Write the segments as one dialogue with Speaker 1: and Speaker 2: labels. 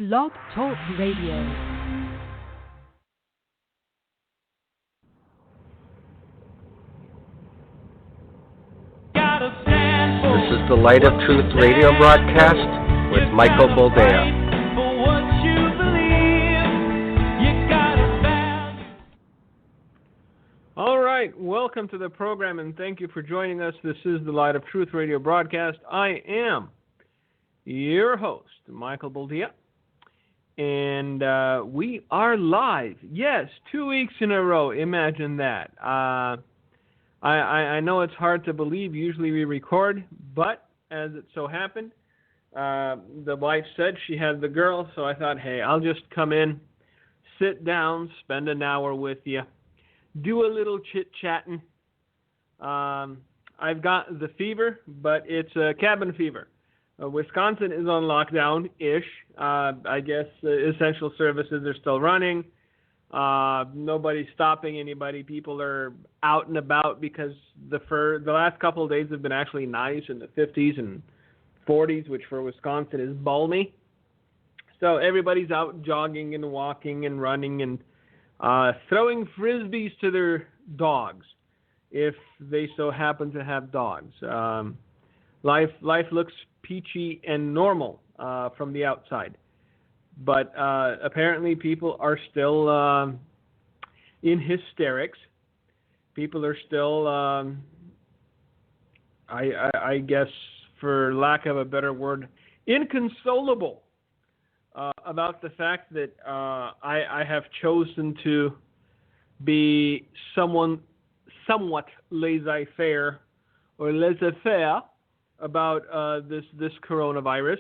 Speaker 1: Blog Talk Radio.
Speaker 2: This is the Light of Truth radio broadcast with Michael Boldea.
Speaker 3: All right, welcome to the program and thank you for joining us. This is the Light of Truth radio broadcast. I am your host, Michael Boldea, and we are live. Yes, 2 weeks in a row. Imagine that. I know it's hard to believe. Usually we record, but as it so happened, the wife said she had the girl, so I thought, hey, I'll just come in, sit down, spend an hour with you, do a little chit-chatting. I've got the fever, but it's a cabin fever. Wisconsin is on lockdown-ish. I guess essential services are still running. Nobody's stopping anybody. People are out and about because the last couple of days have been actually nice in the 50s and 40s, which for Wisconsin is balmy. So everybody's out jogging and walking and running and throwing frisbees to their dogs if they so happen to have dogs. Life looks peachy and normal from the outside. But apparently people are still in hysterics. People are still, I guess, for lack of a better word, inconsolable about the fact that I have chosen to be somewhat laissez-faire or laissez-faire about this coronavirus.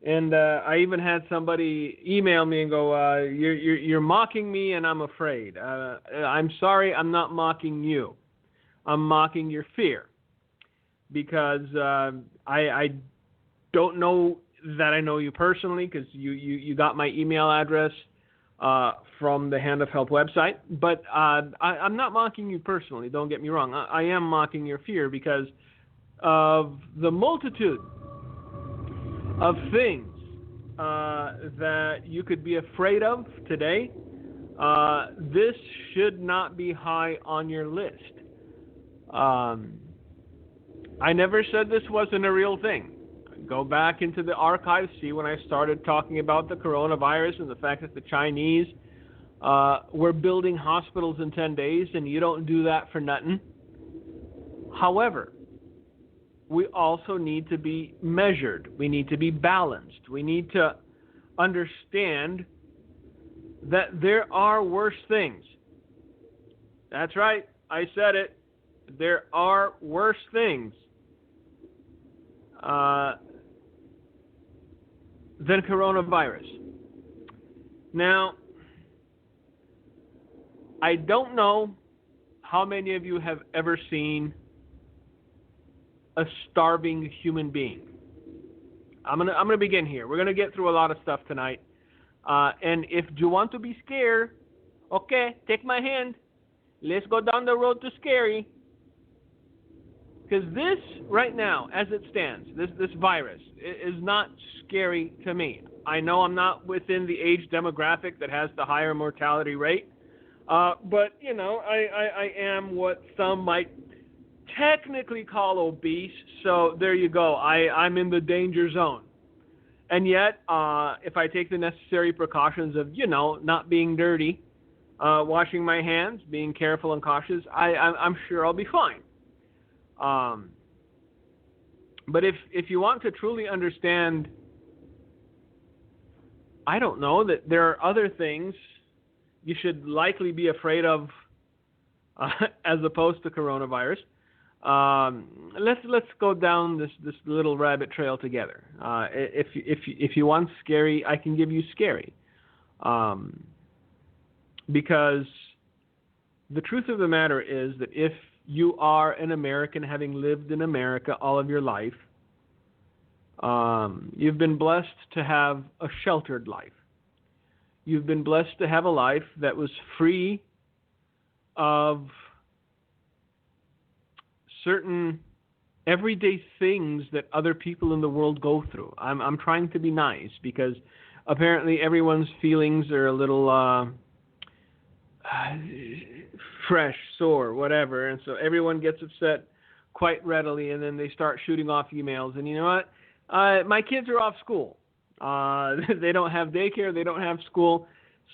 Speaker 3: And I even had somebody email me and go, you're mocking me and I'm afraid. I'm sorry, I'm not mocking you. I'm mocking your fear. Because I don't know that I know you personally, because you got my email address from the Hand of Help website. But I'm not mocking you personally, don't get me wrong. I am mocking your fear because of the multitude of things that you could be afraid of today. This should not be high on your list. I never said this wasn't a real thing. Go back into the archives, see when I started talking about the coronavirus and the fact that the Chinese were building hospitals in 10 days, and you don't do that for nothing. However, we also need to be measured. We need to be balanced. We need to understand that there are worse things. That's right. I said it. There are worse things than coronavirus. Now, I don't know how many of you have ever seen a starving human being. I'm gonna begin here. We're gonna get through a lot of stuff tonight, and if you want to be scared, okay, take my hand. Let's go down the road to scary. Because this right now, as it stands, this virus is not scary to me. I know I'm not within the age demographic that has the higher mortality rate, but you know I am what some might technically call obese, so there you go. I'm in the danger zone. And yet, if I take the necessary precautions of, not being dirty, washing my hands, being careful and cautious, I'm sure I'll be fine. But if you want to truly understand, I don't know, that there are other things you should likely be afraid of as opposed to coronavirus. Let's go down this little rabbit trail together. If you want scary, I can give you scary. Because the truth of the matter is that if you are an American having lived in America all of your life, you've been blessed to have a sheltered life. You've been blessed to have a life that was free of certain everyday things that other people in the world go through. I'm trying to be nice because apparently everyone's feelings are a little fresh, sore, whatever, and so everyone gets upset quite readily, and then they start shooting off emails. And you know what? My kids are off school. They don't have daycare. They don't have school.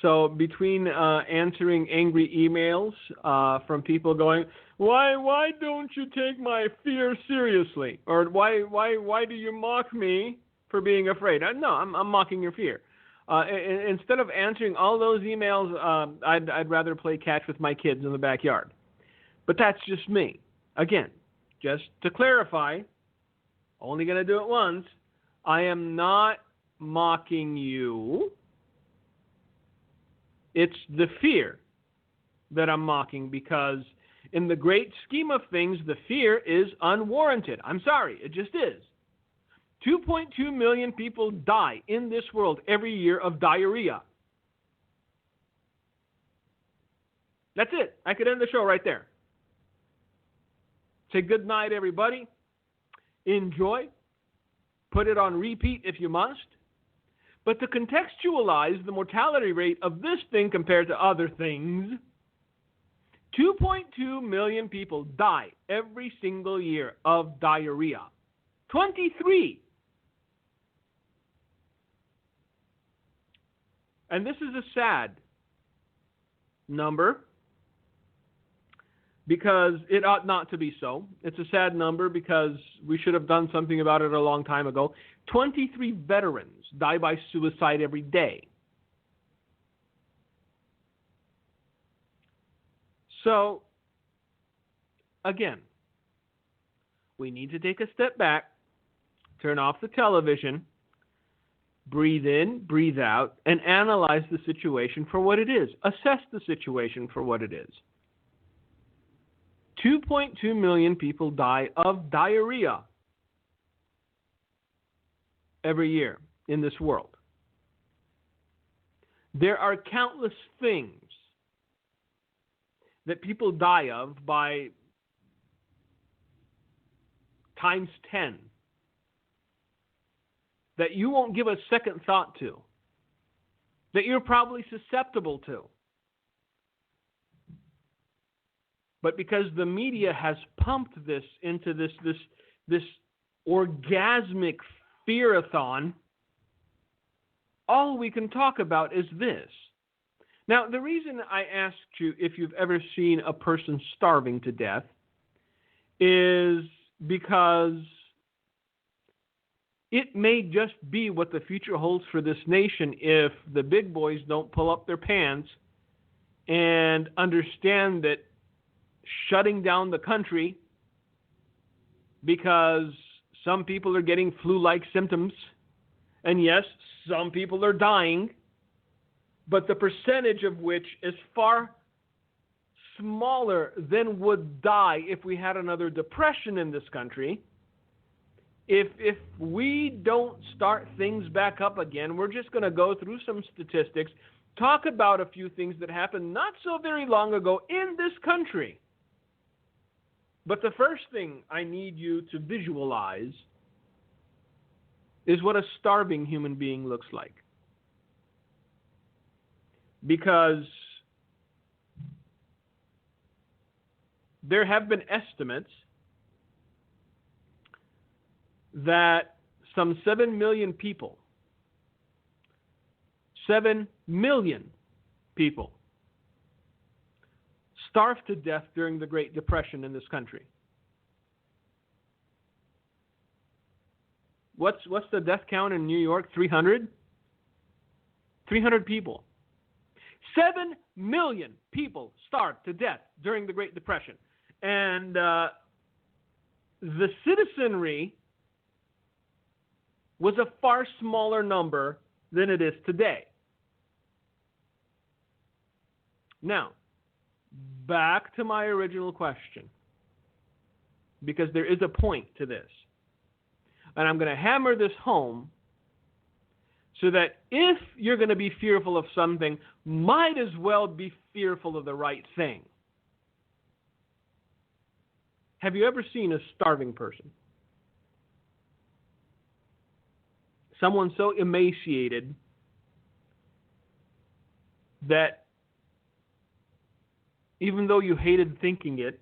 Speaker 3: So between answering angry emails from people going, why don't you take my fear seriously? Or why do you mock me for being afraid? No, I'm mocking your fear. Instead of answering all those emails, I'd rather play catch with my kids in the backyard. But that's just me. Again, just to clarify, only going to do it once. I am not mocking you. It's the fear that I'm mocking, because in the great scheme of things, the fear is unwarranted. I'm sorry, it just is. 2.2 million people die in this world every year of diarrhea. That's it. I could end the show right there. Say good night, everybody. Enjoy. Put it on repeat if you must. But to contextualize the mortality rate of this thing compared to other things, 2.2 million people die every single year of diarrhea. 23. And this is a sad number, because it ought not to be so. It's a sad number because we should have done something about it a long time ago. 23 veterans die by suicide every day. So, again, we need to take a step back, turn off the television, breathe in, breathe out, and analyze the situation for what it is. Assess the situation for what it is. 2.2 million people die of diarrhea every year in this world. There are countless things that people die of by times 10 that you won't give a second thought to, that you're probably susceptible to. But because the media has pumped this into this orgasmic fear-a-thon, all we can talk about is this. Now, the reason I asked you if you've ever seen a person starving to death is because it may just be what the future holds for this nation if the big boys don't pull up their pants and understand that shutting down the country because some people are getting flu-like symptoms, and yes, some people are dying, but the percentage of which is far smaller than would die if we had another depression in this country. If we don't start things back up again, we're just going to go through some statistics, talk about a few things that happened not so very long ago in this country. But the first thing I need you to visualize is what a starving human being looks like. Because there have been estimates that some 7 million people, 7 million people, starved to death during the Great Depression in this country. What's the death count in New York? 300? 300 people. 7 million people starved to death during the Great Depression. And the citizenry was a far smaller number than it is today. Now, back to my original question, because there is a point to this. And I'm going to hammer this home so that if you're going to be fearful of something, might as well be fearful of the right thing. Have you ever seen a starving person? Someone so emaciated that even though you hated thinking it,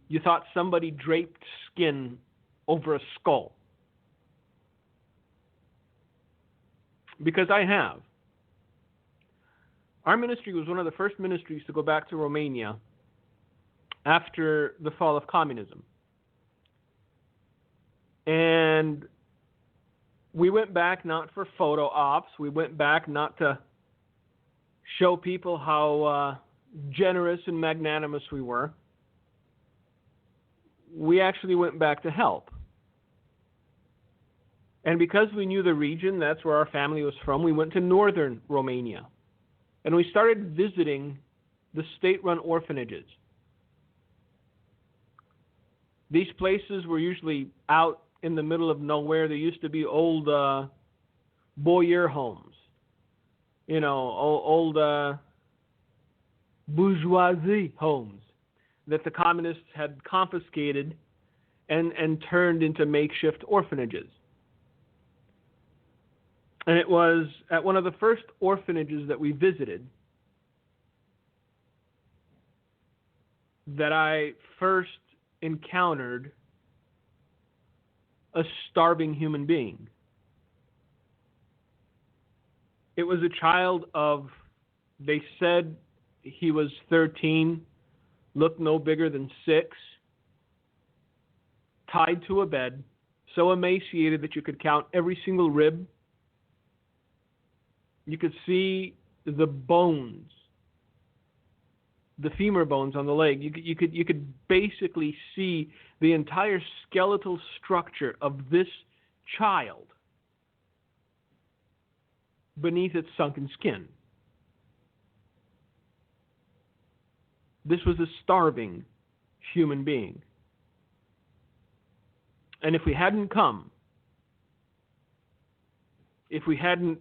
Speaker 3: you thought somebody draped skin over a skull. Because I have. Our ministry was one of the first ministries to go back to Romania after the fall of communism. And we went back not for photo ops. We went back not to show people how generous and magnanimous we were. We actually went back to help. And because we knew the region, that's where our family was from, we went to northern Romania. And we started visiting the state-run orphanages. These places were usually out in the middle of nowhere. There used to be old boyer homes. You know, old bourgeoisie homes that the communists had confiscated and turned into makeshift orphanages. And it was at one of the first orphanages that we visited that I first encountered a starving human being. It was a child of, they said he was 13, looked no bigger than 6, tied to a bed, so emaciated that you could count every single rib. You could see the bones, the femur bones on the leg. You could basically see the entire skeletal structure of this child beneath its sunken skin. This was a starving human being. And if we hadn't come, if we hadn't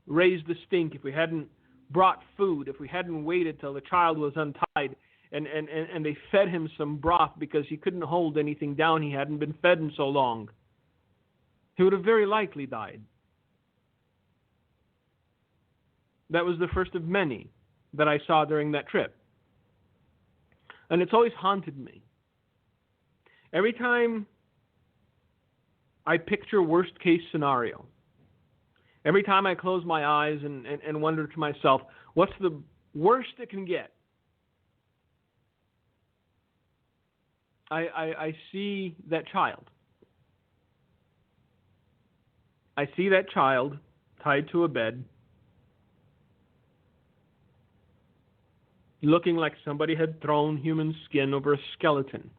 Speaker 3: raised the stink, if we hadn't brought food, if we hadn't waited till the child was untied and they fed him some broth because he couldn't hold anything down, he hadn't been fed in so long, he would have very likely died. That was the first of many that I saw during that trip. And it's always haunted me. Every time I picture worst case scenario, every time I close my eyes and wonder to myself, what's the worst it can get? I see that child. I see that child tied to a bed, looking like somebody had thrown human skin over a skeleton.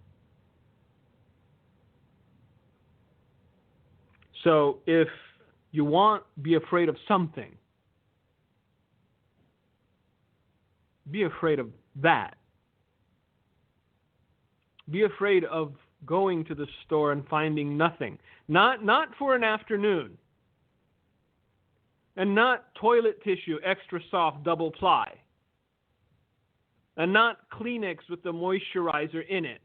Speaker 3: So if you want, be afraid of something, be afraid of that. Be afraid of going to the store and finding nothing. Not for an afternoon. And not toilet tissue, extra soft, double ply. And not Kleenex with the moisturizer in it.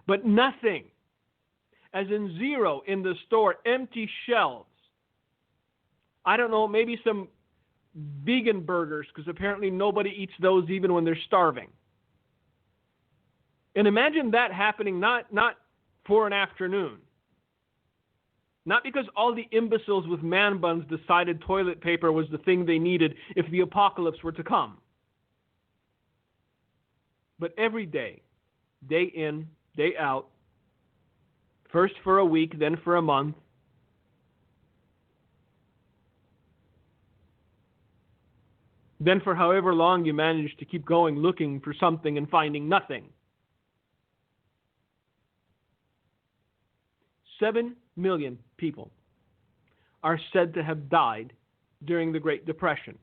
Speaker 3: But nothing. As in zero in the store, empty shelves. I don't know, maybe some vegan burgers, because apparently nobody eats those even when they're starving. And imagine that happening not for an afternoon. Not because all the imbeciles with man buns decided toilet paper was the thing they needed if the apocalypse were to come. But every day, day in, day out, first for a week, then for a month, then for however long you manage to keep going looking for something and finding nothing. 7 million people are said to have died during the Great Depression.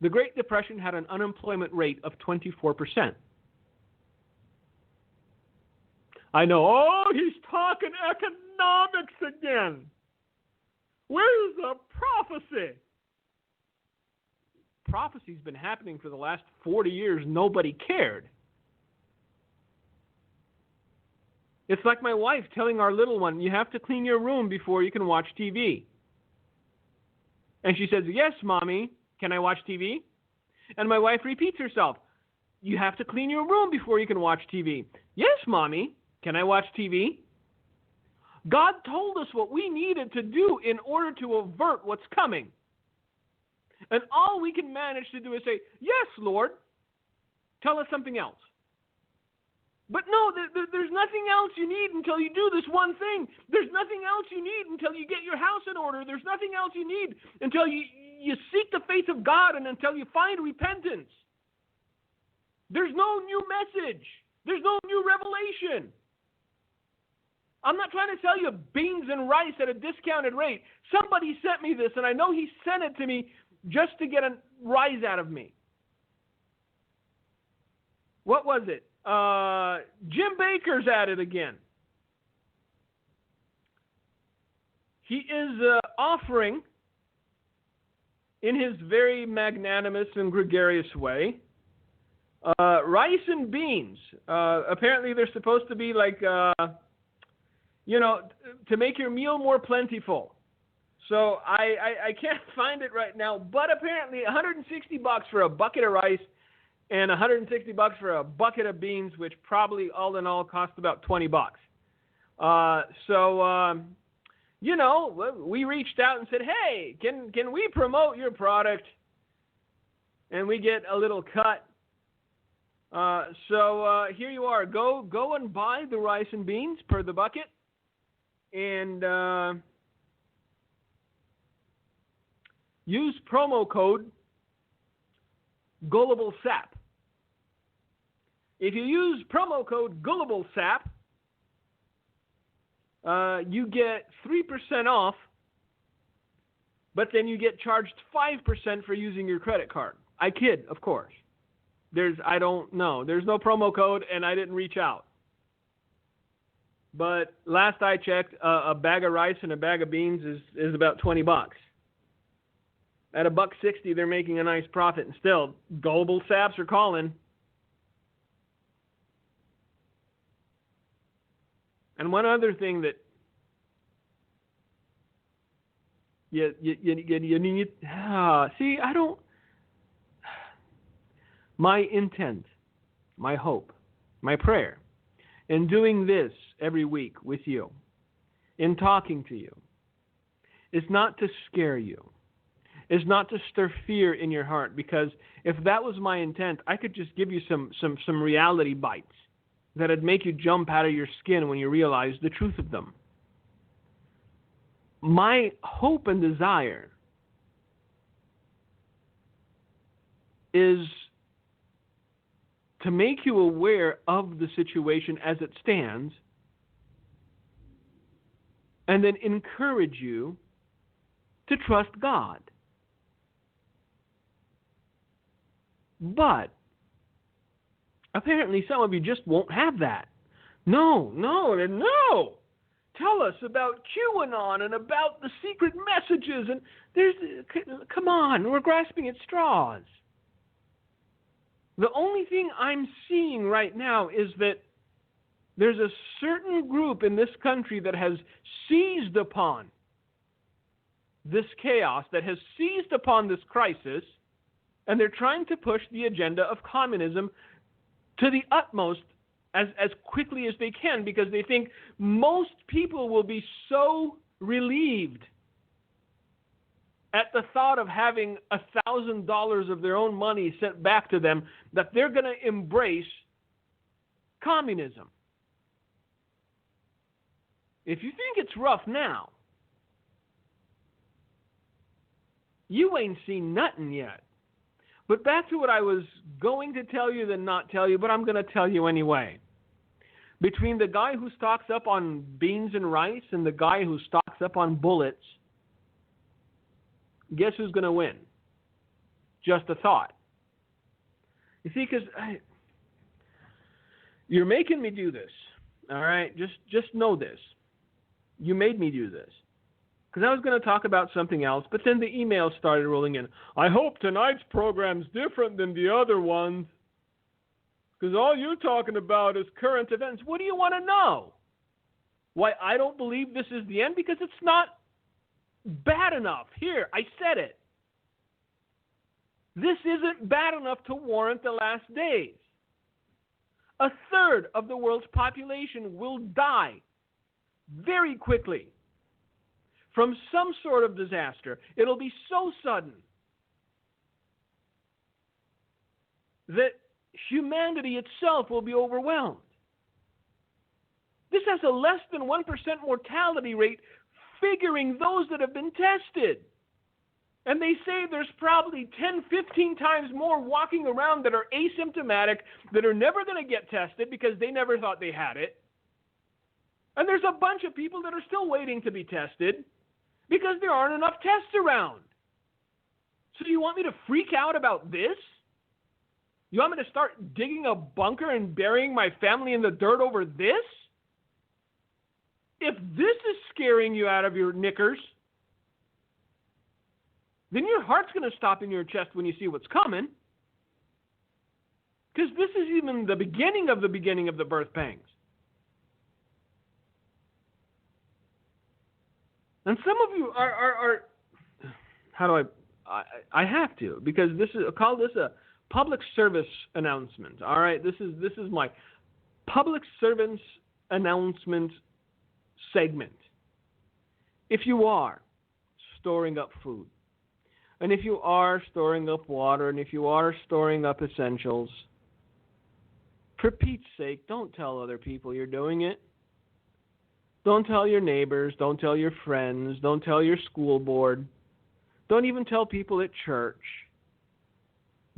Speaker 3: The Great Depression had an unemployment rate of 24%. I know, oh, he's talking economics again. Where's the prophecy? Prophecy's been happening for the last 40 years. Nobody cared. It's like my wife telling our little one, you have to clean your room before you can watch TV. And she says, yes, Mommy, can I watch TV? And my wife repeats herself, you have to clean your room before you can watch TV. Yes, Mommy, can I watch TV? God told us what we needed to do in order to avert what's coming. And all we can manage to do is say, yes, Lord, tell us something else. But no, there's nothing else you need until you do this one thing. There's nothing else you need until you get your house in order. There's nothing else you need until you seek the face of God and until you find repentance. There's no new message. There's no new revelation. I'm not trying to sell you beans and rice at a discounted rate. Somebody sent me this, and I know he sent it to me just to get a rise out of me. What was it? Jim Bakker's at it again. He is offering, in his very magnanimous and gregarious way, rice and beans. Apparently they're supposed to be like, to make your meal more plentiful. So I can't find it right now, but apparently $160 for a bucket of rice and $160 for a bucket of beans, which probably all in all cost about $20. We reached out and said, hey, can we promote your product? And we get a little cut. Here you are. Go and buy the rice and beans per the bucket. And use promo code GullibleSap. If you use promo code GullibleSap, you get 3% off, but then you get charged 5% for using your credit card. I kid, of course. I don't know. There's no promo code, and I didn't reach out. But last I checked, a bag of rice and a bag of beans is about $20. At $1.60, they're making a nice profit, and still, Gullible Saps are calling. And one other thing that you need, I don't. My intent, my hope, my prayer, in doing this every week with you, in talking to you, is not to scare you. Is not to stir fear in your heart, because if that was my intent, I could just give you some reality bites that'd make you jump out of your skin when you realize the truth of them. My hope and desire is to make you aware of the situation as it stands, and then encourage you to trust God. But apparently some of you just won't have that. No. Tell us about QAnon and about the secret messages. And come on, we're grasping at straws. The only thing I'm seeing right now is that there's a certain group in this country that has seized upon this chaos, that has seized upon this crisis, and they're trying to push the agenda of communism to the utmost as quickly as they can, because they think most people will be so relieved at the thought of having $1,000 of their own money sent back to them that they're going to embrace communism. If you think it's rough now, you ain't seen nothing yet. But back to what I was going to tell you then not tell you, but I'm going to tell you anyway. Between the guy who stocks up on beans and rice and the guy who stocks up on bullets, guess who's going to win? Just a thought. You see, because you're making me do this, all right? Just know this. You made me do this. Because I was going to talk about something else, but then the emails started rolling in. I hope tonight's program's different than the other ones, because all you're talking about is current events. What do you want to know? Why I don't believe this is the end? Because it's not bad enough. Here, I said it. This isn't bad enough to warrant the last days. 1/3 of the world's population will die very quickly from some sort of disaster. It'll be so sudden that humanity itself will be overwhelmed. This has a less than 1% mortality rate, figuring those that have been tested. And they say there's probably 10, 15 times more walking around that are asymptomatic, that are never going to get tested because they never thought they had it. And there's a bunch of people that are still waiting to be tested because there aren't enough tests around. So do you want me to freak out about this? You want me to start digging a bunker and burying my family in the dirt over this? If this is scaring you out of your knickers, then your heart's going to stop in your chest when you see what's coming. Because this is even the beginning of the birth pangs. And some of you are how do I have to, because I'll call this a public service announcement. All right, this is my public servants announcement segment. If you are storing up food, and if you are storing up water, and if you are storing up essentials, for Pete's sake, don't tell other people you're doing it. Don't tell your neighbors. Don't tell your friends. Don't tell your school board. Don't even tell people at church.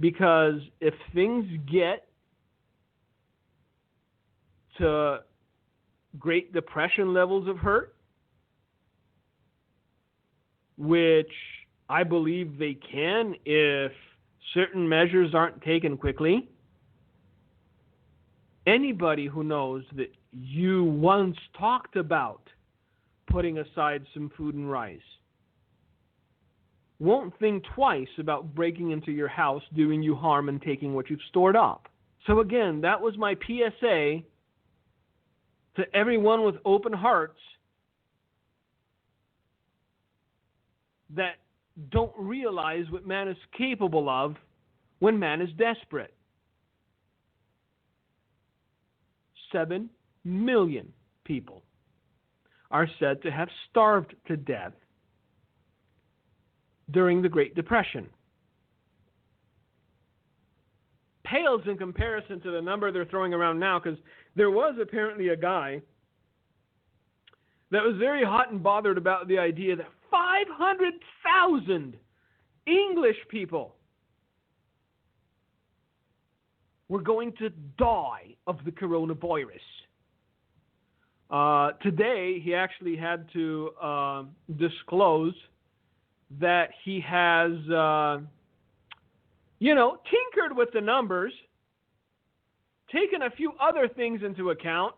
Speaker 3: Because if things get to Great Depression levels of hurt, which I believe they can if certain measures aren't taken quickly. Anybody who knows that you once talked about putting aside some food and rice won't think twice about breaking into your house, doing you harm, and taking what you've stored up. So again, that was my PSA to everyone with open hearts that don't realize what man is capable of when man is desperate. 7 million people are said to have starved to death during the Great Depression. Pales in comparison to the number they're throwing around now, because there was apparently a guy that was very hot and bothered about the idea that 500,000 English people were going to die of the coronavirus. Today, he actually had to disclose that he has, tinkered with the numbers, taken a few other things into account,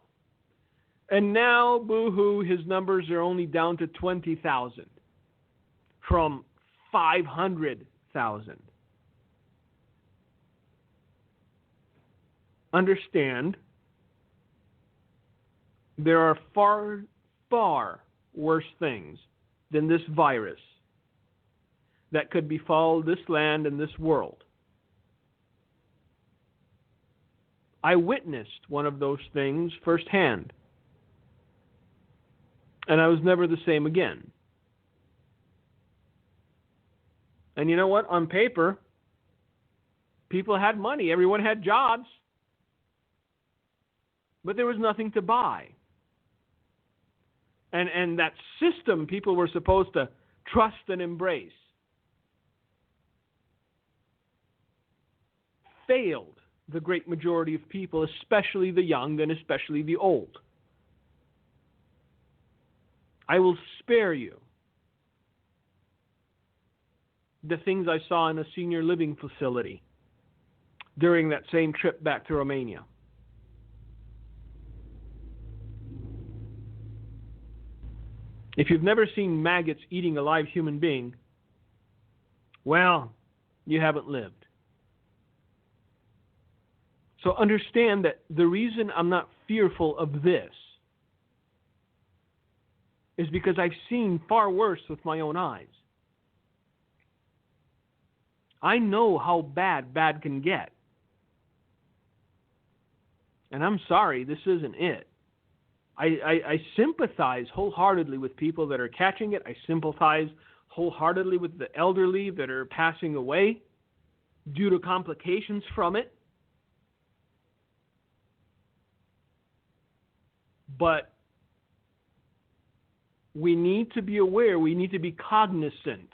Speaker 3: and now, boo-hoo, his numbers are only down to 20,000 from 500,000. Understand, there are far, far worse things than this virus that could befall this land and this world. I witnessed one of those things firsthand, and I was never the same again. And you know what? On paper, people had money. Everyone had jobs. But there was nothing to buy. And that system people were supposed to trust and embrace failed the great majority of people, especially the young and especially the old. I will spare you the things I saw in a senior living facility during that same trip back to Romania. If you've never seen maggots eating a live human being, well, you haven't lived. So understand that the reason I'm not fearful of this is because I've seen far worse with my own eyes. I know how bad can get. And I'm sorry, this isn't it. I sympathize wholeheartedly with people that are catching it. I sympathize wholeheartedly with the elderly that are passing away due to complications from it. But we need to be aware, we need to be cognizant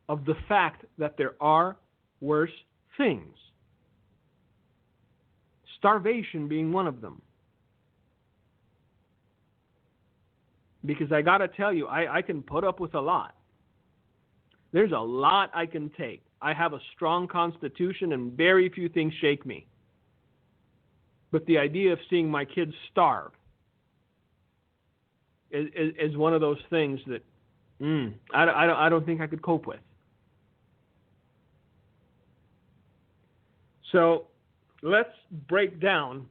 Speaker 3: of the fact that there are worse things. Starvation being one of them. Because I got to tell you, I can put up with a lot. There's a lot I can take. I have a strong constitution and very few things shake me. But the idea of seeing my kids starve is one of those things that I don't think I could cope with. So let's break down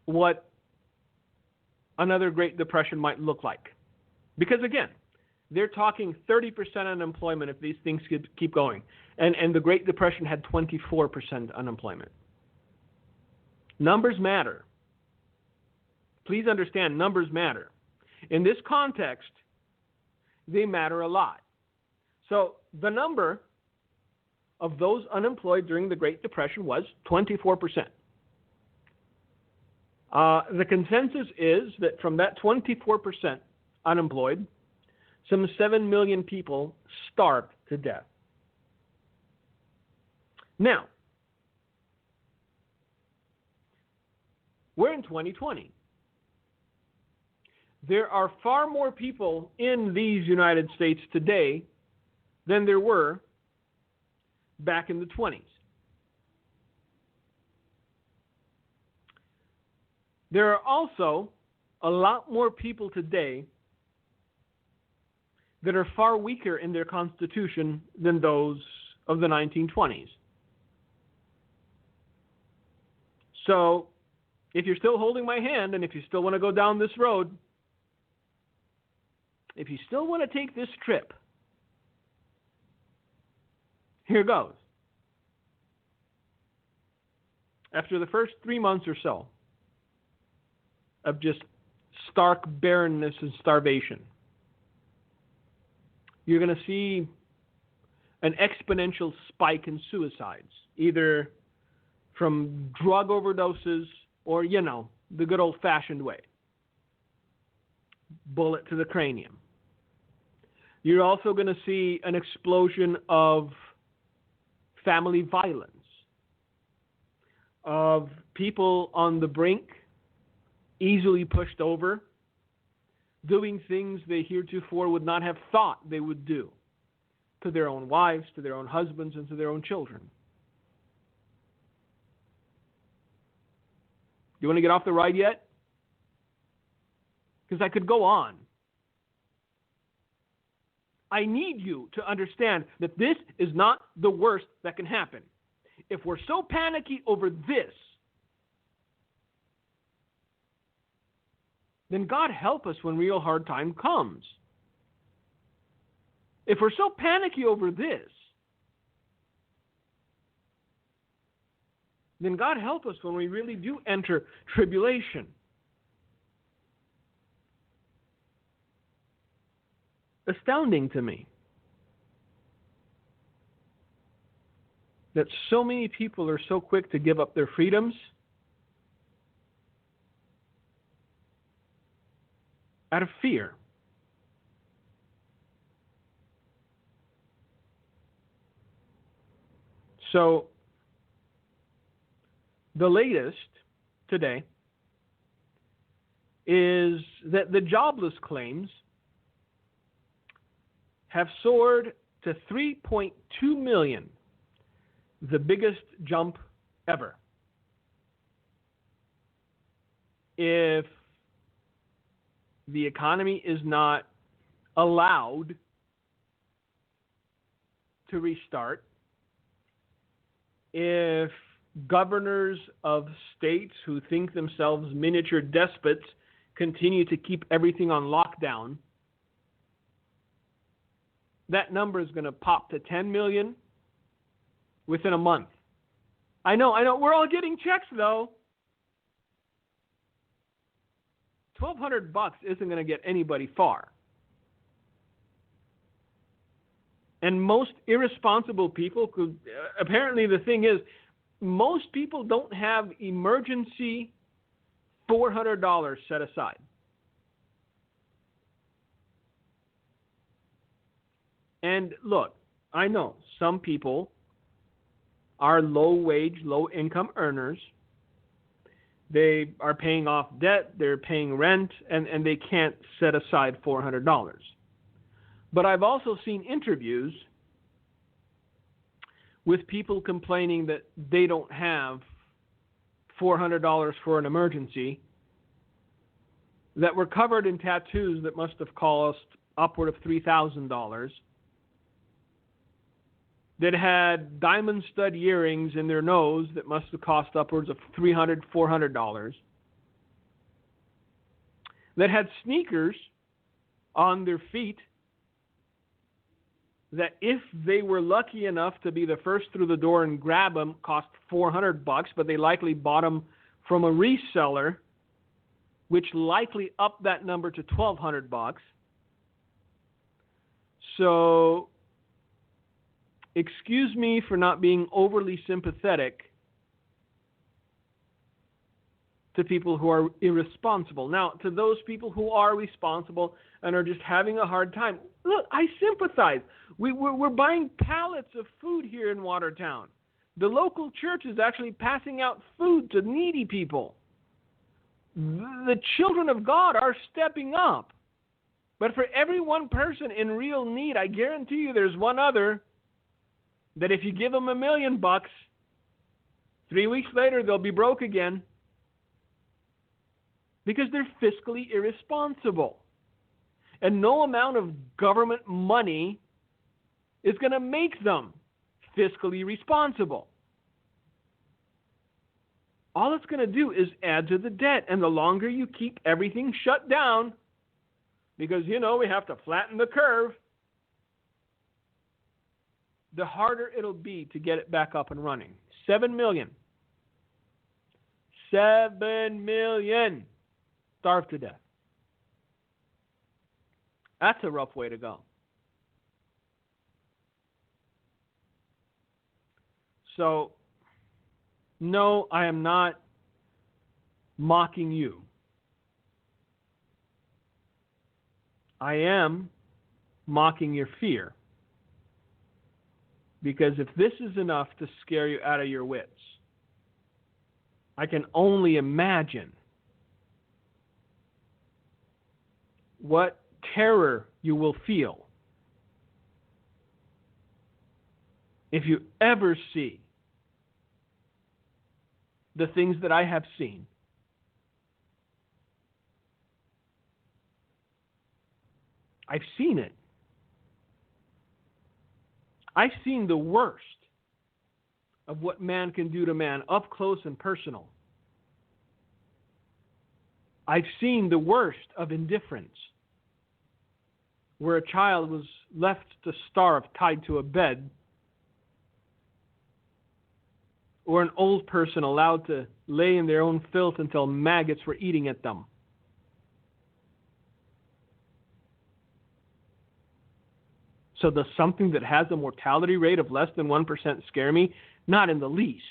Speaker 3: what another Great Depression might look like. Because again, they're talking 30% unemployment if these things keep going. And the Great Depression had 24% unemployment. Numbers matter. Please understand, numbers matter. In this context, they matter a lot. So the number of those unemployed during the Great Depression was 24%. The consensus is that from that 24% unemployed, some 7 million people starved to death. Now, we're in 2020. There are far more people in these United States today than there were back in the 20s. There are also a lot more people today that are far weaker in their constitution than those of the 1920s. So, if you're still holding my hand and if you still want to go down this road, if you still want to take this trip, here goes. After the first 3 months or so of just stark barrenness and starvation, you're going to see an exponential spike in suicides, either from drug overdoses or, the good old-fashioned way. Bullet to the cranium. You're also going to see an explosion of family violence, of people on the brink, easily pushed over, doing things they heretofore would not have thought they would do to their own wives, to their own husbands, and to their own children. You want to get off the ride yet? Because I could go on. I need you to understand that this is not the worst that can happen. If we're so panicky over this, then God help us when real hard time comes. If we're so panicky over this, then God help us when we really do enter tribulation. Astounding to me that so many people are so quick to give up their freedoms out of fear. So, the latest today is that the jobless claims have soared to 3.2 million, the biggest jump ever. If the economy is not allowed to restart, if governors of states who think themselves miniature despots continue to keep everything on lockdown, that number is going to pop to 10 million within a month. I know. We're all getting checks, though. $1,200 isn't going to get anybody far. And most irresponsible people could, apparently the thing is, most people don't have emergency $400 set aside. And look, I know some people are low-wage, low-income earners. They are paying off debt, they're paying rent, and they can't set aside $400. But I've also seen interviews with people complaining that they don't have $400 for an emergency, that were covered in tattoos that must have cost upward of $3,000, that had diamond stud earrings in their nose that must have cost upwards of $300, $400, that had sneakers on their feet that if they were lucky enough to be the first through the door and grab them, cost $400, but they likely bought them from a reseller, which likely upped that number to $1,200. So, excuse me for not being overly sympathetic to people who are irresponsible. Now, to those people who are responsible and are just having a hard time, look, I sympathize. We're buying pallets of food here in Watertown. The local church is actually passing out food to needy people. The children of God are stepping up. But for every one person in real need, I guarantee you there's one other that if you give them $1 million, 3 weeks later they'll be broke again. Because they're fiscally irresponsible. And no amount of government money is going to make them fiscally responsible. All it's going to do is add to the debt. And the longer you keep everything shut down, because, we have to flatten the curve, the harder it'll be to get it back up and running. 7 million. 7 million starved to death. That's a rough way to go. So, no, I am not mocking you. I am mocking your fear. Because if this is enough to scare you out of your wits, I can only imagine what terror you will feel if you ever see the things that I have seen. I've seen it. I've seen the worst of what man can do to man, up close and personal. I've seen the worst of indifference, where a child was left to starve tied to a bed, or an old person allowed to lay in their own filth until maggots were eating at them. So does something that has a mortality rate of less than 1% scare me? Not in the least.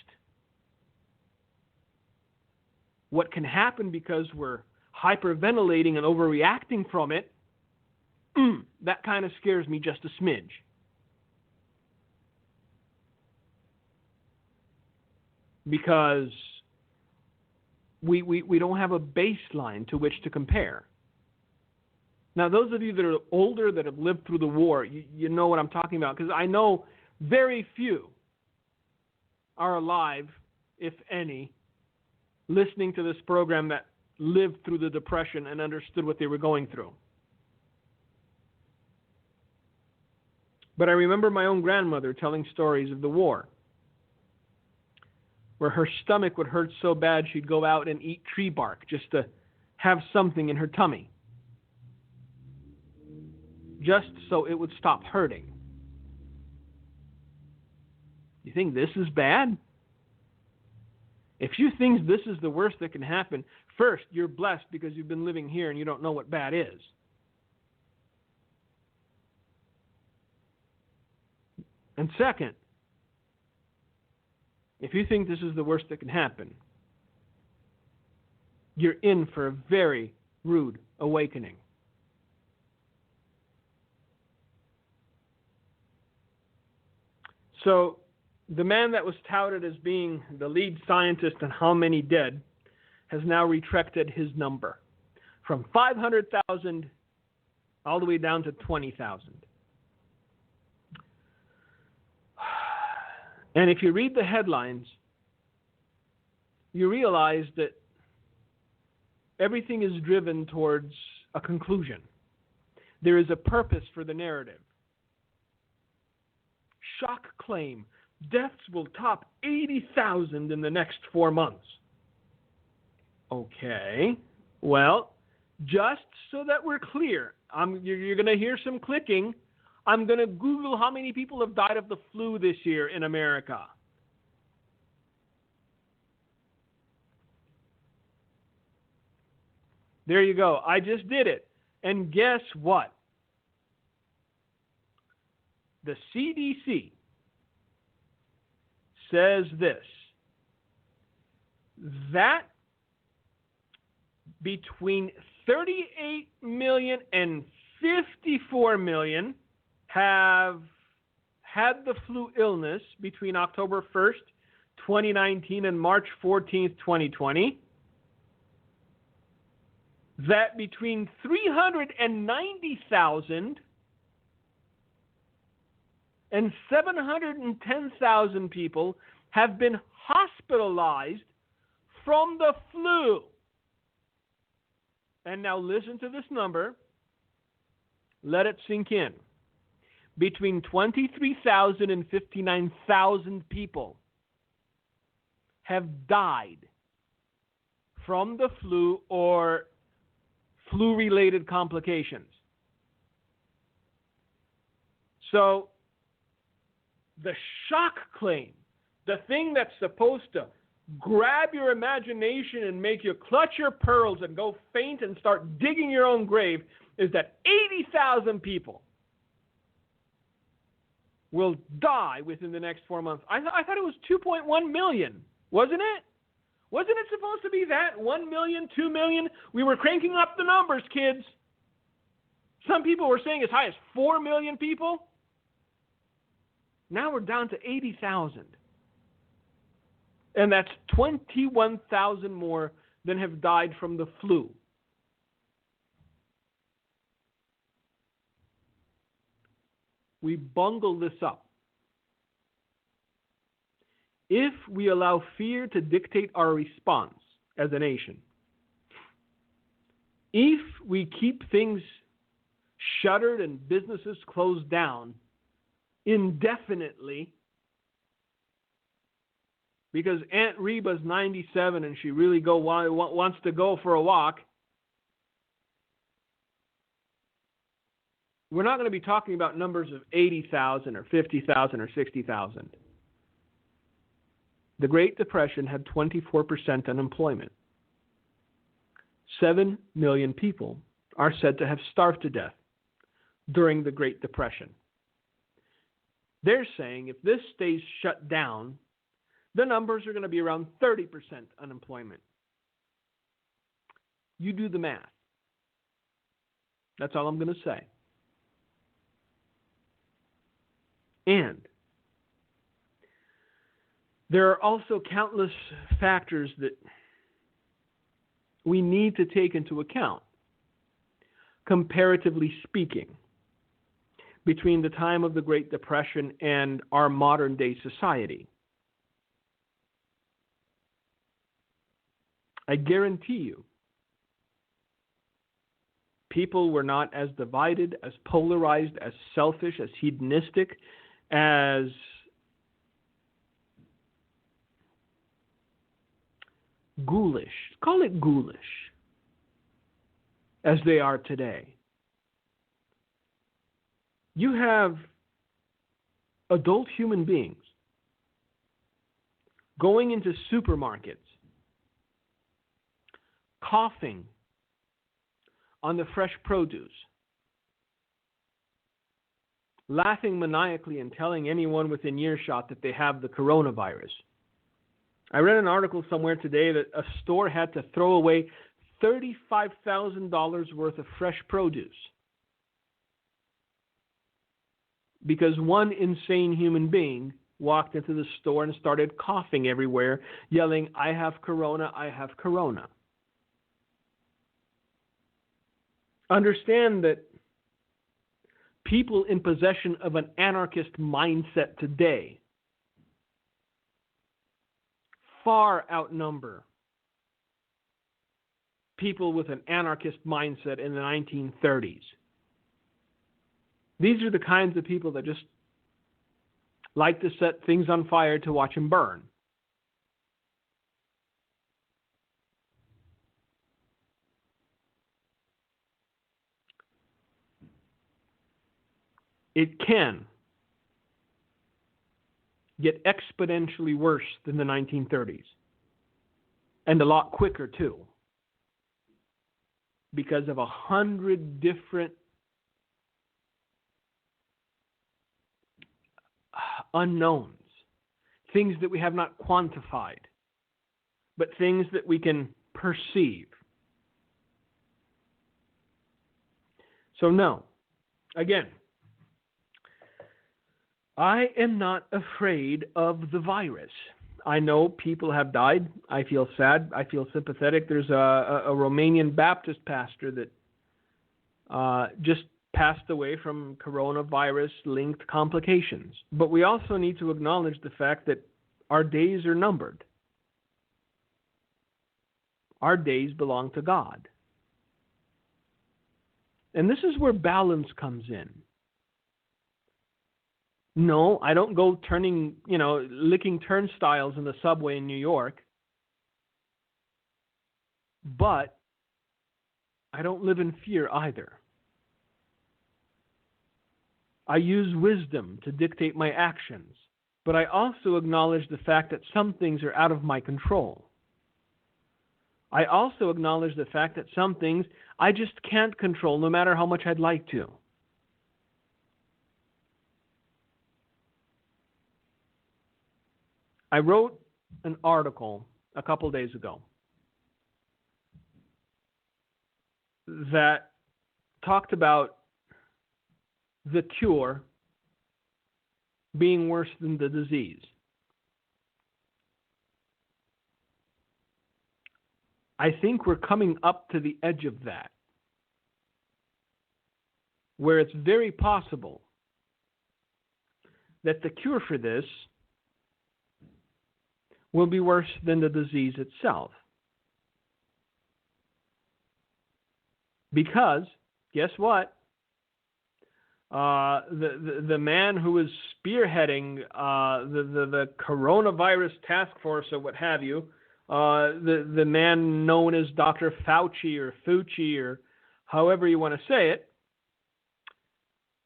Speaker 3: What can happen because we're hyperventilating and overreacting from it, that kind of scares me just a smidge. Because we don't have a baseline to which to compare. Now, those of you that are older, that have lived through the war, you know what I'm talking about. Because I know very few are alive, if any, listening to this program that lived through the Depression and understood what they were going through. But I remember my own grandmother telling stories of the war, where her stomach would hurt so bad she'd go out and eat tree bark just to have something in her tummy, just so it would stop hurting. You think this is bad? If you think this is the worst that can happen, first, you're blessed because you've been living here and you don't know what bad is. And second, if you think this is the worst that can happen, you're in for a very rude awakening. So, the man that was touted as being the lead scientist on how many dead has now retracted his number from 500,000 all the way down to 20,000. And if you read the headlines, you realize that everything is driven towards a conclusion. There is a purpose for the narrative. Shock claim. Deaths will top 80,000 in the next 4 months. Okay. Well, just so that we're clear, you're going to hear some clicking. I'm going to Google how many people have died of the flu this year in America. There you go. I just did it. And guess what? The CDC says this, that between 38 million and 54 million have had the flu illness between October 1st, 2019 and March 14th, 2020. That between 390,000 and 710,000 people have been hospitalized from the flu. And now listen to this number. Let it sink in. Between 23,000 and 59,000 people have died from the flu or flu-related complications. So, the shock claim, the thing that's supposed to grab your imagination and make you clutch your pearls and go faint and start digging your own grave, is that 80,000 people will die within the next 4 months. I thought it was 2.1 million, wasn't it? Wasn't it supposed to be that? 1 million, 2 million? We were cranking up the numbers, kids. Some people were saying as high as 4 million people. Now we're down to 80,000. And that's 21,000 more than have died from the flu. We bungle this up. If we allow fear to dictate our response as a nation, if we keep things shuttered and businesses closed down indefinitely, because Aunt Reba's 97 and she really wants to go for a walk, we're not going to be talking about numbers of 80,000 or 50,000 or 60,000. The Great Depression had 24% unemployment. 7 million people are said to have starved to death during the Great Depression. They're saying if this stays shut down, the numbers are going to be around 30% unemployment. You do the math. That's all I'm going to say. And there are also countless factors that we need to take into account, comparatively speaking, between the time of the Great Depression and our modern day society. I guarantee you, people were not as divided, as polarized, as selfish, as hedonistic, as ghoulish, call it ghoulish, as they are today. You have adult human beings going into supermarkets, coughing on the fresh produce, laughing maniacally and telling anyone within earshot that they have the coronavirus. I read an article somewhere today that a store had to throw away $35,000 worth of fresh produce because one insane human being walked into the store and started coughing everywhere, yelling, "I have corona, I have corona." Understand that people in possession of an anarchist mindset today far outnumber people with an anarchist mindset in the 1930s. These are the kinds of people that just like to set things on fire to watch them burn. It can get exponentially worse than the 1930s. And a lot quicker, too. Because of 100 different unknowns. Things that we have not quantified, but things that we can perceive. So no, again, I am not afraid of the virus. I know people have died. I feel sad. I feel sympathetic. There's a Romanian Baptist pastor that just passed away from coronavirus-linked complications. But we also need to acknowledge the fact that our days are numbered. Our days belong to God. And this is where balance comes in. No, I don't go licking turnstiles in the subway in New York. But I don't live in fear either. I use wisdom to dictate my actions, but I also acknowledge the fact that some things are out of my control. I also acknowledge the fact that some things I just can't control no matter how much I'd like to. I wrote an article a couple days ago that talked about the cure being worse than the disease. I think we're coming up to the edge of that, where it's very possible that the cure for this will be worse than the disease itself. Because, guess what? The man who is spearheading the coronavirus task force or what have you, the man known as Dr. Fauci or Fucci or however you want to say it,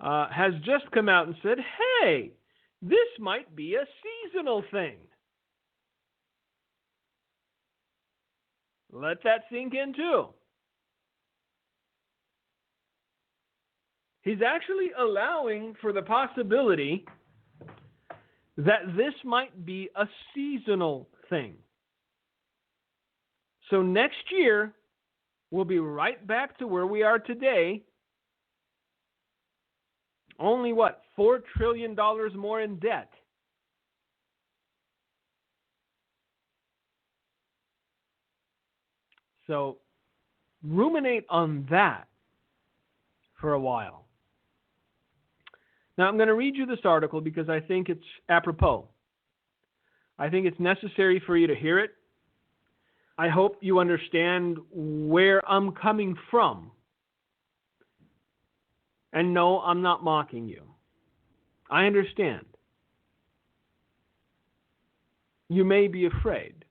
Speaker 3: has just come out and said, hey, this might be a seasonal thing. Let that sink in too. He's actually allowing for the possibility that this might be a seasonal thing. So next year, we'll be right back to where we are today. Only $4 trillion more in debt. So ruminate on that for a while. Now, I'm going to read you this article because I think it's apropos. I think it's necessary for you to hear it. I hope you understand where I'm coming from. And no, I'm not mocking you. I understand. You may be afraid.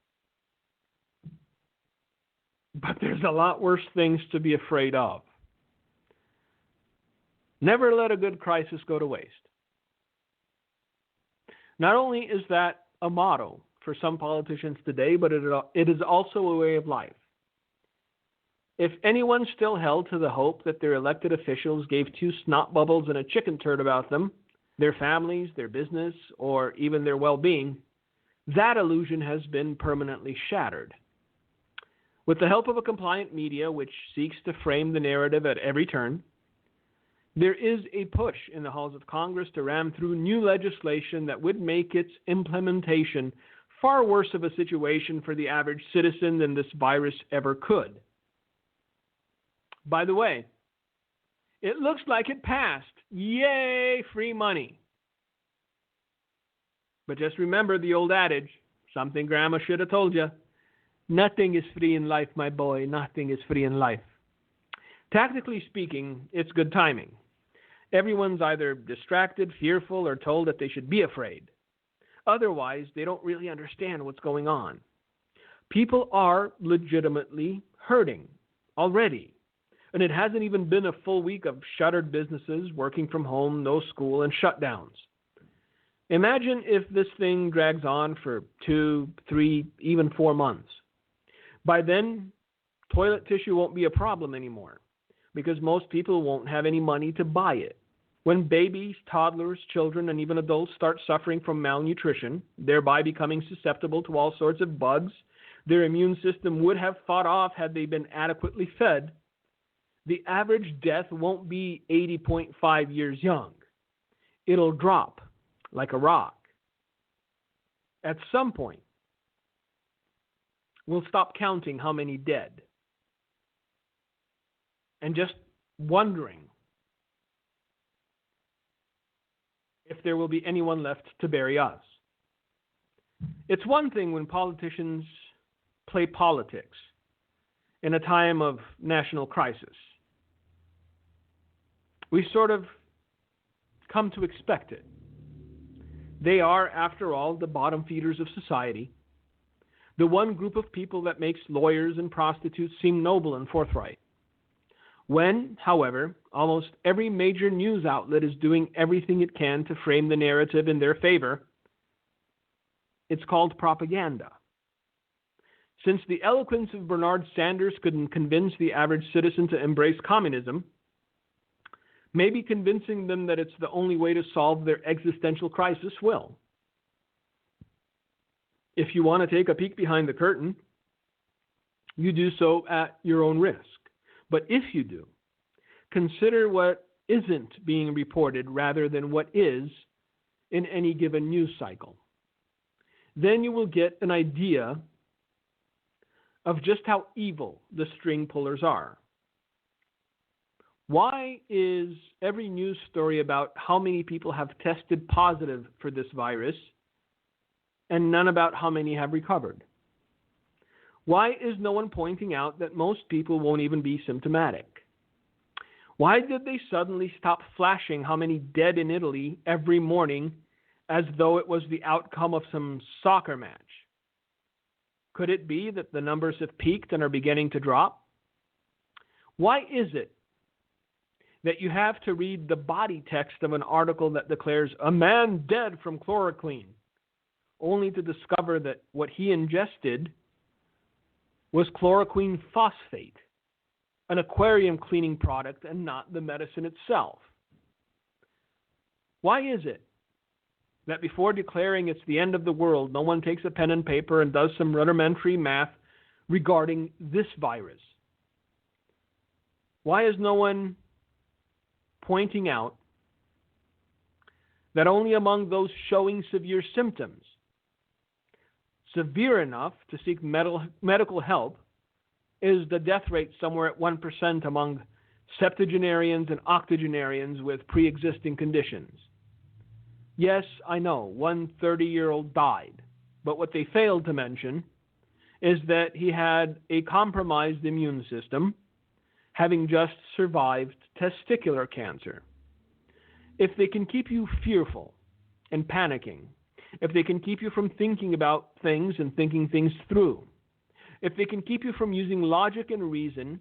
Speaker 3: But there's a lot worse things to be afraid of. Never let a good crisis go to waste. Not only is that a motto for some politicians today, but it is also a way of life. If anyone still held to the hope that their elected officials gave two snot bubbles and a chicken turd about them, their families, their business, or even their well-being, that illusion has been permanently shattered. With the help of a compliant media which seeks to frame the narrative at every turn, there is a push in the halls of Congress to ram through new legislation that would make its implementation far worse of a situation for the average citizen than this virus ever could. By the way, it looks like it passed. Yay, free money. But just remember the old adage, something Grandma should have told you. Nothing is free in life, my boy. Nothing is free in life. Tactically speaking, it's good timing. Everyone's either distracted, fearful, or told that they should be afraid. Otherwise, they don't really understand what's going on. People are legitimately hurting already. And it hasn't even been a full week of shuttered businesses, working from home, no school, and shutdowns. Imagine if this thing drags on for 2, 3, even 4 months. By then, toilet tissue won't be a problem anymore because most people won't have any money to buy it. When babies, toddlers, children, and even adults start suffering from malnutrition, thereby becoming susceptible to all sorts of bugs their immune system would have fought off had they been adequately fed, the average death won't be 80.5 years young. It'll drop like a rock. At some point, we'll stop counting how many dead and just wondering if there will be anyone left to bury us. It's one thing when politicians play politics in a time of national crisis. We sort of come to expect it. They are, after all, the bottom feeders of society, the one group of people that makes lawyers and prostitutes seem noble and forthright. When, however, almost every major news outlet is doing everything it can to frame the narrative in their favor, it's called propaganda. Since the eloquence of Bernard Sanders couldn't convince the average citizen to embrace communism, maybe convincing them that it's the only way to solve their existential crisis will. If you want to take a peek behind the curtain, you do so at your own risk. But if you do, consider what isn't being reported rather than what is in any given news cycle. Then you will get an idea of just how evil the string pullers are. Why is every news story about how many people have tested positive for this virus and none about how many have recovered? Why is no one pointing out that most people won't even be symptomatic? Why did they suddenly stop flashing how many dead in Italy every morning as though it was the outcome of some soccer match? Could it be that the numbers have peaked and are beginning to drop? Why is it that you have to read the body text of an article that declares a man dead from chloroquine, only to discover that what he ingested was chloroquine phosphate, an aquarium cleaning product and not the medicine itself? Why is it that before declaring it's the end of the world, no one takes a pen and paper and does some rudimentary math regarding this virus? Why is no one pointing out that only among those showing severe symptoms, severe enough to seek medical help, is the death rate somewhere at 1% among septuagenarians and octogenarians with pre-existing conditions? Yes, I know, one 30-year-old died, but what they failed to mention is that he had a compromised immune system, having just survived testicular cancer. If they can keep you fearful and panicking, if they can keep you from thinking about things and thinking things through, if they can keep you from using logic and reason,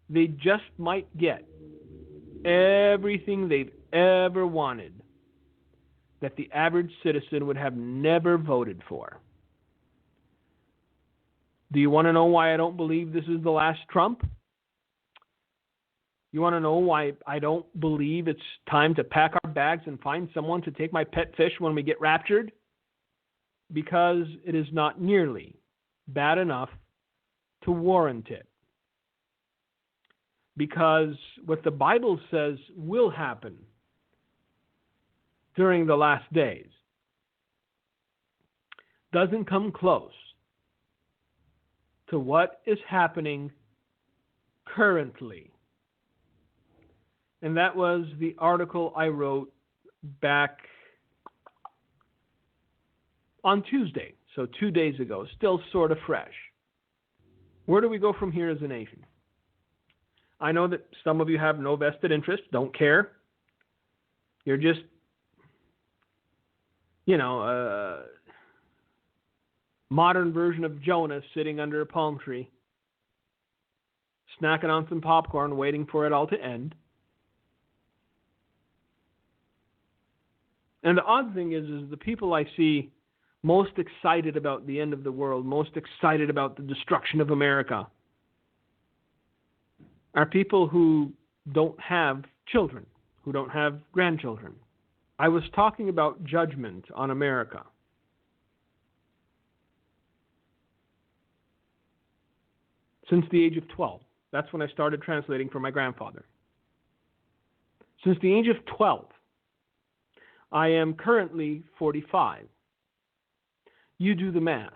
Speaker 3: they just might get everything they've ever wanted. that the average citizen would have never voted for. Do you want to know why I don't believe this is the last Trump? You want to know why I don't believe it's time to pack our bags and find someone to take my pet fish when we get raptured? Because it is not nearly bad enough to warrant it. Because what the Bible says will happen during the last days doesn't come close to what is happening currently. And that was the article I wrote back on Tuesday, so 2 days ago, still sort of fresh. Where do we go from here as a nation? I know that some of you have no vested interest, don't care. You're just, modern version of Jonah sitting under a palm tree, snacking on some popcorn, waiting for it all to end. And the odd thing is the people I see most excited about the end of the world, most excited about the destruction of America, are people who don't have children, who don't have grandchildren. I was talking about judgment on America. Since the age of 12. That's when I started translating for my grandfather. Since the age of 12, I am currently 45. You do the math.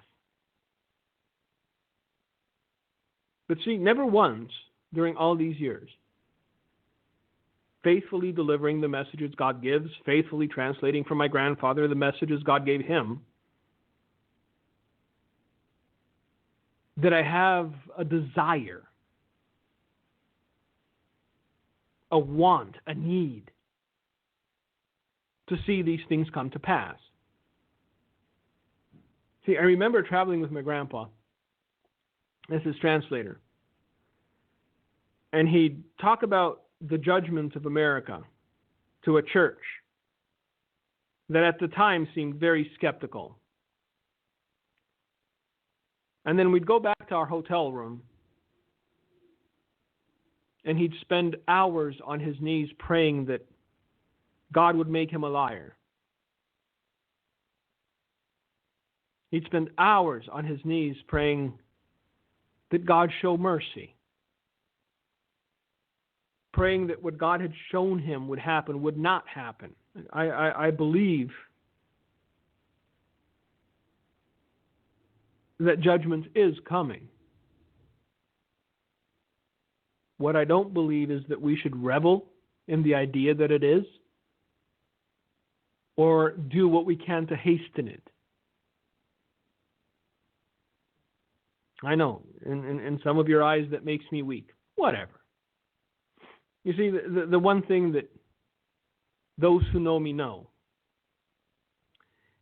Speaker 3: But see, never once during all these years, faithfully delivering the messages God gives, faithfully translating for my grandfather the messages God gave him, did I have a desire, a want, a need to see these things come to pass. See, I remember traveling with my grandpa as his translator, and he'd talk about the judgment of America to a church that at the time seemed very skeptical. And then we'd go back to our hotel room, and he'd spend hours on his knees praying that God would make him a liar. He'd spend hours on his knees praying that God show mercy. Praying that what God had shown him would happen would not happen. I believe that judgment is coming. What I don't believe is that we should revel in the idea that it is, or do what we can to hasten it. I know, in some of your eyes that makes me weak. Whatever. You see, the one thing that those who know me know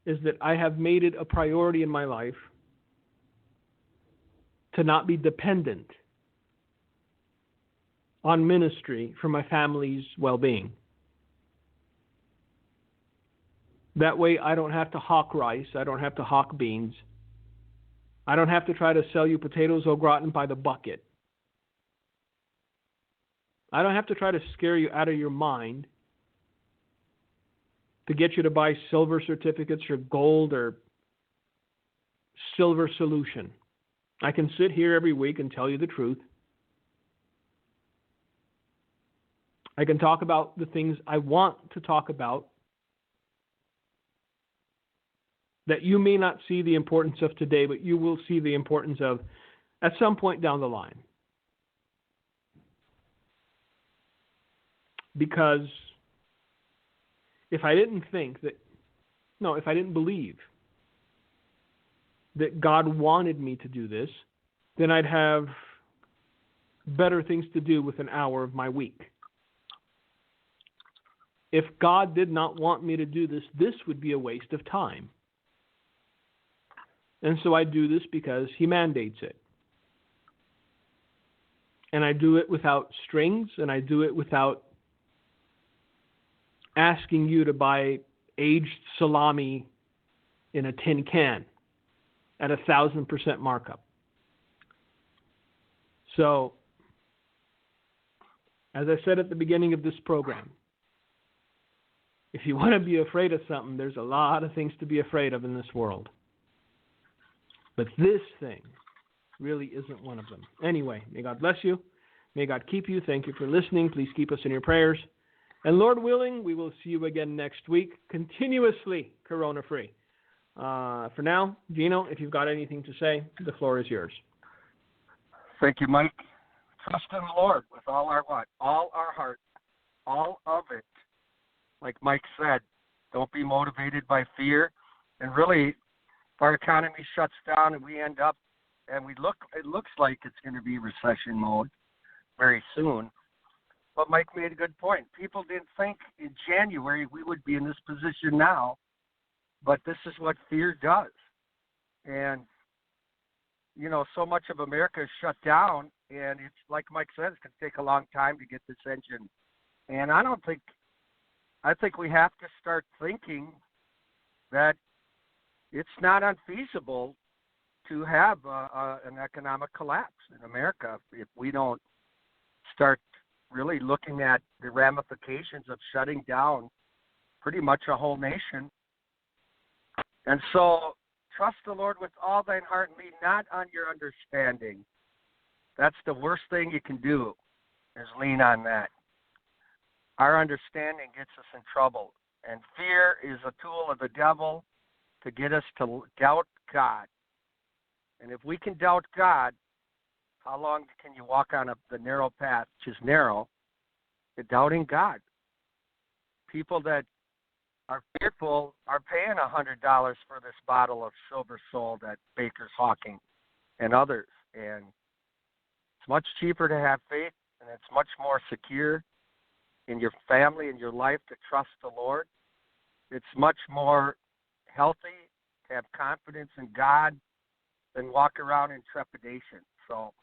Speaker 3: is that I have made it a priority in my life to not be dependent on ministry for my family's well-being. That way I don't have to hawk rice, I don't have to hawk beans, I don't have to try to sell you potatoes au gratin by the bucket. I don't have to try to scare you out of your mind to get you to buy silver certificates or gold or silver solution. I can sit here every week and tell you the truth. I can talk about the things I want to talk about that you may not see the importance of today, but you will see the importance of at some point down the line. Because if I didn't believe that God wanted me to do this, then I'd have better things to do with an hour of my week. If God did not want me to do this, this would be a waste of time. And so I do this because He mandates it. And I do it without strings, and I do it without asking you to buy aged salami in a tin can at 1,000% markup. So, as I said at the beginning of this program, if you want to be afraid of something, there's a lot of things to be afraid of in this world. But this thing really isn't one of them. Anyway, may God bless you. May God keep you. Thank you for listening. Please keep us in your prayers. And Lord willing, we will see you again next week, continuously corona-free. For now, Gino, if you've got anything to say, the floor is yours.
Speaker 2: Thank you, Mike. Trust in the Lord with all our what? All our heart. All of it. Like Mike said, don't be motivated by fear. And really, if our economy shuts down and we end up, and it looks like it's going to be recession mode very soon. But Mike made a good point. People didn't think in January we would be in this position now, but this is what fear does. And, you know, so much of America is shut down, and it's like Mike said, it's going to take a long time to get this engine. And I think we have to start thinking that it's not unfeasible to have an economic collapse in America if we don't start really looking at the ramifications of shutting down pretty much a whole nation. And so trust the Lord with all thine heart and lean not on your understanding. That's the worst thing you can do, is lean on that. Our understanding gets us in trouble. And fear is a tool of the devil to get us to doubt God. And if we can doubt God, how long can you walk on the narrow path, which is narrow, to doubting God? People that are fearful are paying $100 for this bottle of Silver Soul at Baker's Hawking and others. And it's much cheaper to have faith, and it's much more secure in your family and your life to trust the Lord. It's much more healthy to have confidence in God than walk around in trepidation. So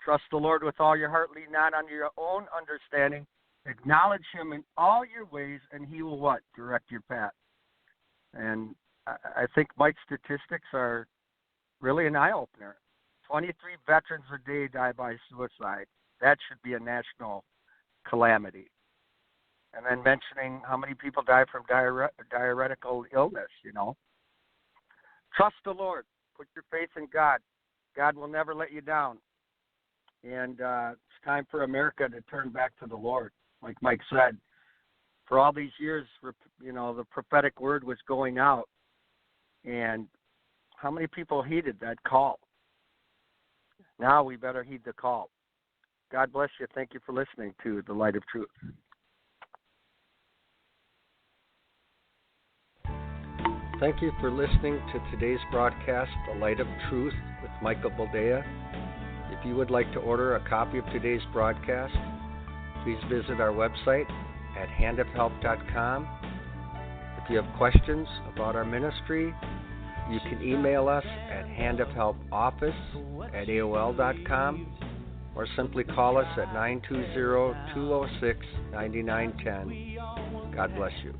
Speaker 2: trust the Lord with all your heart. Lean not on your own understanding. Acknowledge him in all your ways, and he will what? Direct your path. And I think Mike's statistics are really an eye-opener. 23 veterans a day die by suicide. That should be a national calamity. And then mentioning how many people die from diuretical illness, you know. Trust the Lord. Put your faith in God. God will never let you down. And it's time for America to turn back to the Lord. Like Mike said, for all these years, you know, the prophetic word was going out. And how many people heeded that call? Now we better heed the call. God bless you. Thank you for listening to The Light of Truth. Thank you for listening to today's broadcast, The Light of Truth, with Michael Boldea. If you would like to order a copy of today's broadcast, please visit our website at handofhelp.com. If you have questions about our ministry, you can email us at handofhelpoffice@aol.com or simply call us at 920-206-9910. God bless you.